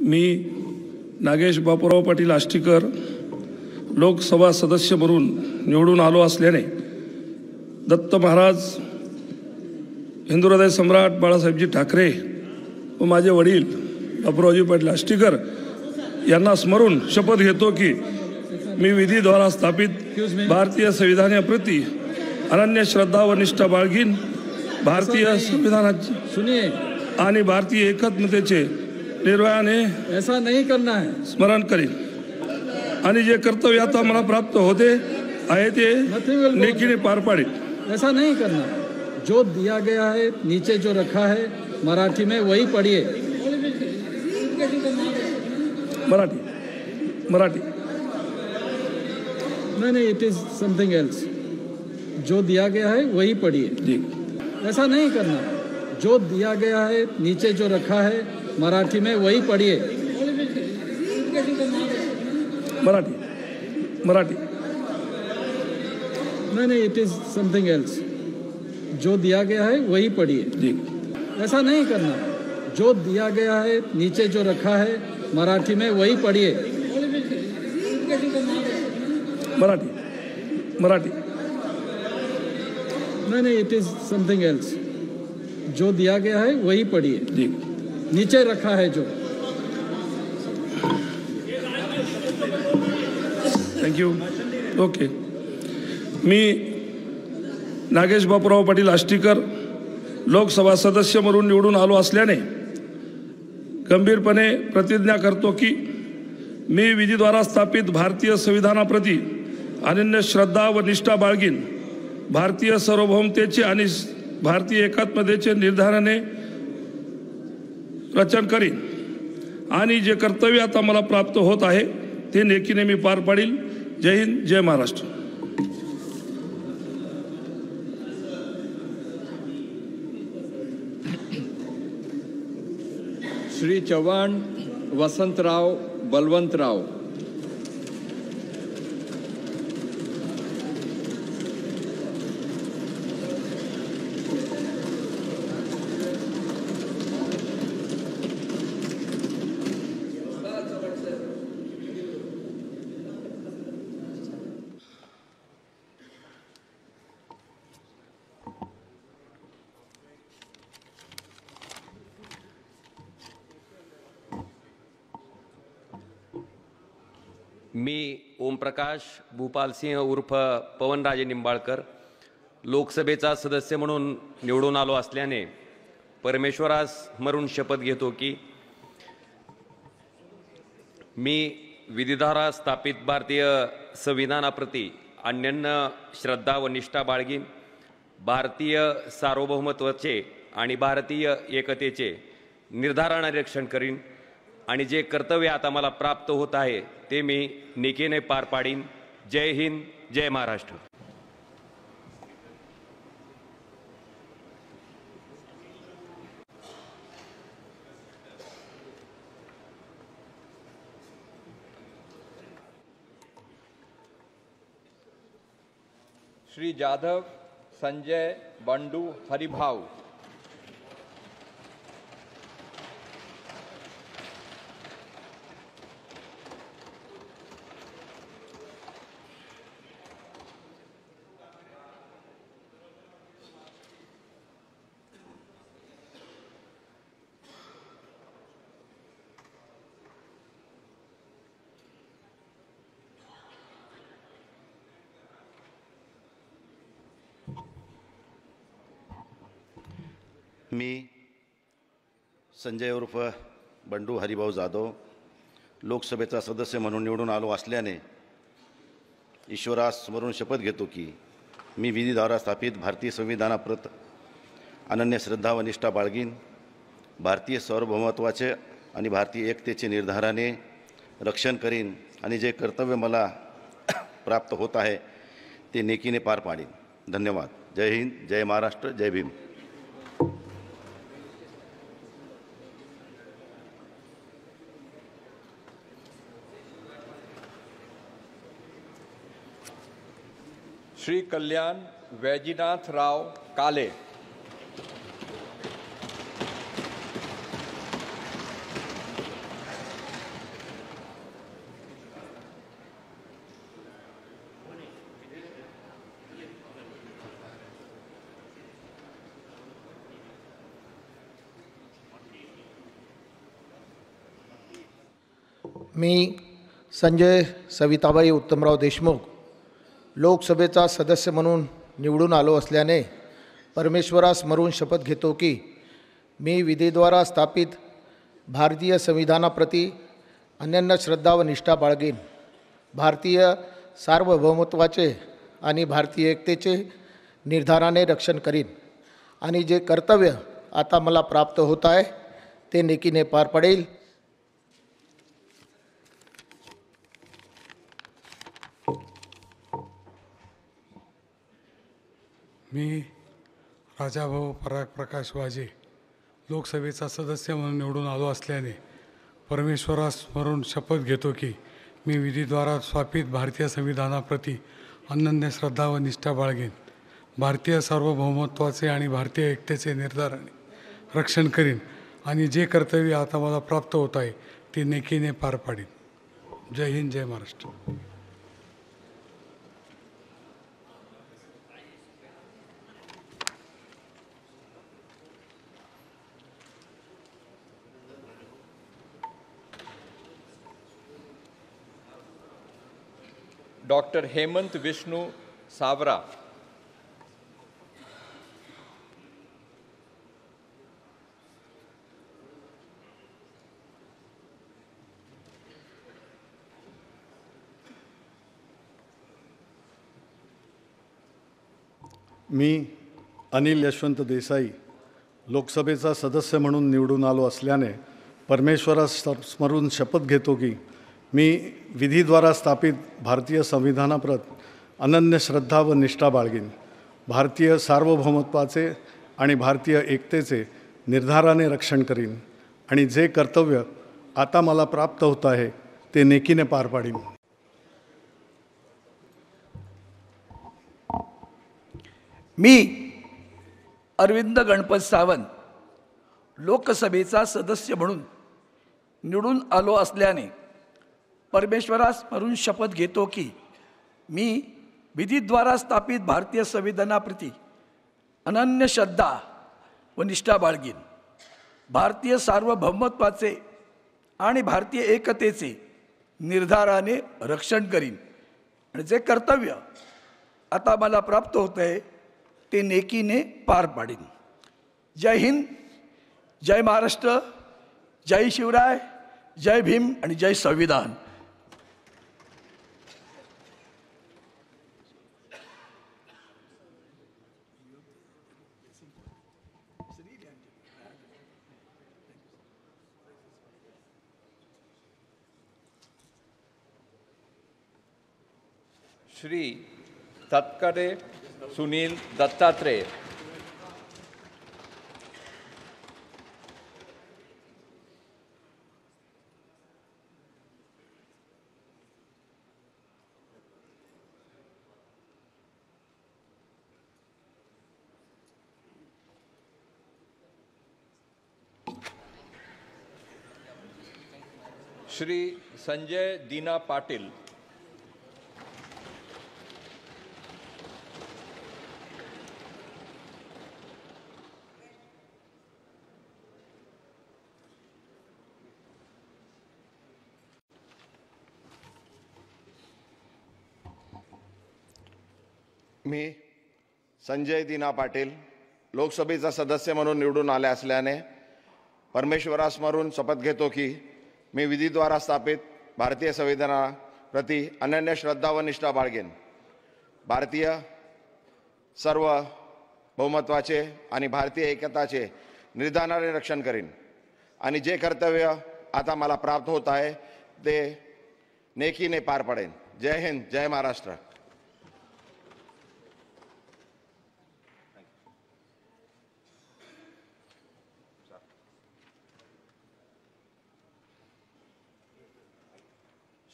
मी नागेश बापूराव पाटील आष्टीकर लोकसभा सदस्य म्हणून निवडून आलो असल्याने दत्त महाराज, हिंदू हृदय सम्राट बाळासाहेबजी ठाकरे व माझे वडील बापूरावजी पाटील आष्टीकर यांना स्मरून शपथ घेतो की मी विधीद्वारा स्थापित भारतीय संविधानाप्रती अनन्य श्रद्धा व निष्ठा बाळगीन, भारतीय संविधानाचे आणि भारतीय एकात्मतेचे निर्भयाने ऐसा नहीं करना है स्मरण करेन आणि जे कर्तव्य आता मला प्राप्त होते आहे ते नेकीने पार पाडेन। ऐसा नहीं करना, जो दिया गया है नीचे जो रखा है मराठी में वही पढ़िए। मराठी नहीं, इट इज समथिंग एल्स। जो दिया गया है वही पढ़िए। ऐसा नहीं करना, जो दिया गया है नीचे जो रखा है मराठी में वही पढ़िए। मराठी नहीं, इट इज समथिंग एल्स। जो दिया गया है वही पढ़िए। ऐसा नहीं करना, जो दिया गया है नीचे जो रखा है मराठी में वही पढ़िए। मराठी नहीं, इट इज समथिंग एल्स। जो दिया गया है वही पढ़िए, नीचे रखा है जो। थँक्यू। ओके। मी नागेश बापूराव पाटील आष्टीकर लोकसभा सदस्य म्हणून निवडून आलो असल्याने गंभीरपणे प्रतिज्ञा करतो की मी विधीद्वारा स्थापित भारतीय संविधानाप्रती अनन्य श्रद्धा व निष्ठा बाळगीन, भारतीय सार्वभौमतेचे आणि भारतीय एकात्मतेचे निर्धाराने रचन करीन आणि जे कर्तव्य आता मला प्राप्त होत आहे ते नेकीने मी पार पाडील। जय हिंद, जय महाराष्ट्र। श्री चव्हाण वसंतराव बलवंतराव। मी ओमप्रकाश भूपालसिंह उर्फ पवनराजे निंबाळकर लोकसभेचा सदस्य म्हणून निवडून आलो असल्याने परमेश्वरास स्मरून शपथ घेतो की मी विधीद्वारा स्थापित भारतीय संविधानाप्रती अनन्य श्रद्धा व निष्ठा बाळगीन, भारतीय सार्वभौमत्वाचे आणि भारतीय एकतेचे निर्धाराने रक्षण करीन आणि जे कर्तव्य आता मला प्राप्त होत आहे ते मी नेकीने पार पाडीन। जय हिंद, जय महाराष्ट्र। श्री जाधव संजय बंडू हरिभाऊ। मी संजय उर्फ बंडू हरिभाऊ जाधव लोकसभेचा सदस्य म्हणून निवडून आलो असल्याने ईश्वरास स्मरून शपथ घेतो की मी विधीद्वारा स्थापित भारतीय संविधानाप्रती अनन्य श्रद्धा व निष्ठा बाळगीन, भारतीय सार्वभौमत्वाचे आणि भारतीय एकतेचे निर्धाराने रक्षण करीन आणि जे कर्तव्य मला प्राप्त होत आहे ते नेकीने पार पाडीन। धन्यवाद। जय हिंद, जय महाराष्ट्र, जय भीम। श्री कल्याण वैजनाथ राव काले। मी संजय सविताबाई उत्तमराव देशमुख लोकसभेचा सदस्य म्हणून निवडून आलो असल्याने परमेश्वरास स्मरून शपथ घेतो की मी विधीद्वारा स्थापित भारतीय संविधानाप्रती अनन्य श्रद्धा व निष्ठा बाळगेन. भारतीय सार्वभौमत्वाचे आणि भारतीय एकतेचे निर्धाराने रक्षण करीन आणि जे कर्तव्य आता मला प्राप्त होत आहे ते नेकीने पार पडेल. मी राजाभाऊ पराग प्रकाश वाजे लोकसभेचा सदस्य म्हणून निवडून आलो असल्याने परमेश्वरास स्मरून शपथ घेतो की मी विधीद्वारा स्थापित भारतीय संविधानाप्रती अनन्य श्रद्धा व निष्ठा बाळगेन. भारतीय सार्वभौमत्वाचे आणि भारतीय एकतेचे निर्धाराने रक्षण करीन आणि जे कर्तव्य आता मला प्राप्त होत आहे ते नेकीने पार पाडीन. जय हिंद, जय महाराष्ट्र. डॉक्टर हेमंत विष्णू सावरा. मी अनिल यशवंत देसाई लोकसभेचा सदस्य म्हणून निवडून आलो असल्याने परमेश्वरास स्मरून शपथ घेतो की मी विधीद्वारा स्थापित भारतीय संविधानाप्रत अनन्य श्रद्धा व निष्ठा बाळगीन. भारतीय सार्वभौमत्वाचे आणि भारतीय एकतेचे निर्धाराने रक्षण करीन आणि जे कर्तव्य आता मला प्राप्त होत आहे ते नेकीने पार पाडीन. मी अरविंद गणपत सावंत लोकसभेचा सदस्य म्हणून निवडून आलो असल्याने परमेश्वरास स्मरून शपथ घेतो की मी विधीद्वारा स्थापित भारतीय संविधानाप्रती अनन्य श्रद्धा व निष्ठा बाळगीन. भारतीय सार्वभौमत्वाचे आणि भारतीय एकतेचे निर्धाराने रक्षण करीन आणि जे कर्तव्य आता मला प्राप्त होत आहे ते नेकीने पार पाडीन. जय हिंद, जय महाराष्ट्र, जय शिवराय, जय भीम आणि जय संविधान. श्री तत्करे सुनील दत्तात्रेय. श्री संजय दीना पाटील. मी संजय दीना पाटील लोकसभेचा सदस्य म्हणून निवडून आले असल्याने परमेश्वरास स्मरून शपथ घेतो की मी विधीद्वारा स्थापित भारतीय संविधानाप्रती अनन्य श्रद्धा व निष्ठा बाळगेन. भारतीय सार्वभौमत्वाचे आणि भारतीय एकताचे निर्धाराने रक्षण करीन आणि जे कर्तव्य आता मला प्राप्त होत आहे ते नेकीने पार पडेन. जय हिंद, जय महाराष्ट्र.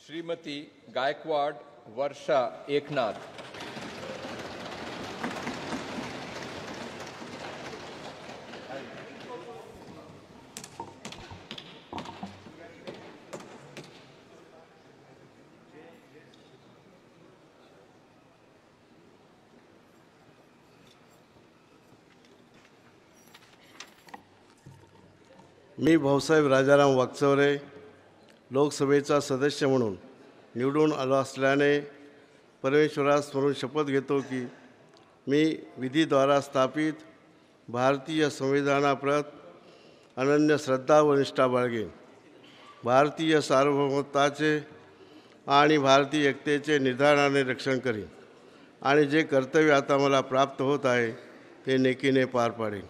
श्रीमती गायकवाड वर्षा एकनाथ. मी भाऊसाहेब राजाराम वागचौरे लोकसभेचा सदस्य म्हणून निवडून आलो असल्याने परमेश्वरास स्मरून शपथ घेतो की मी विधीद्वारा स्थापित भारतीय संविधानाप्रत अनन्य श्रद्धा व निष्ठा बाळगेन. भारतीय सार्वभौमत्वाचे आणि भारतीय एकतेचे निर्धाराने रक्षण करीन आणि जे कर्तव्य आता मला प्राप्त होत आहे ते नेकीने पार पाडेन.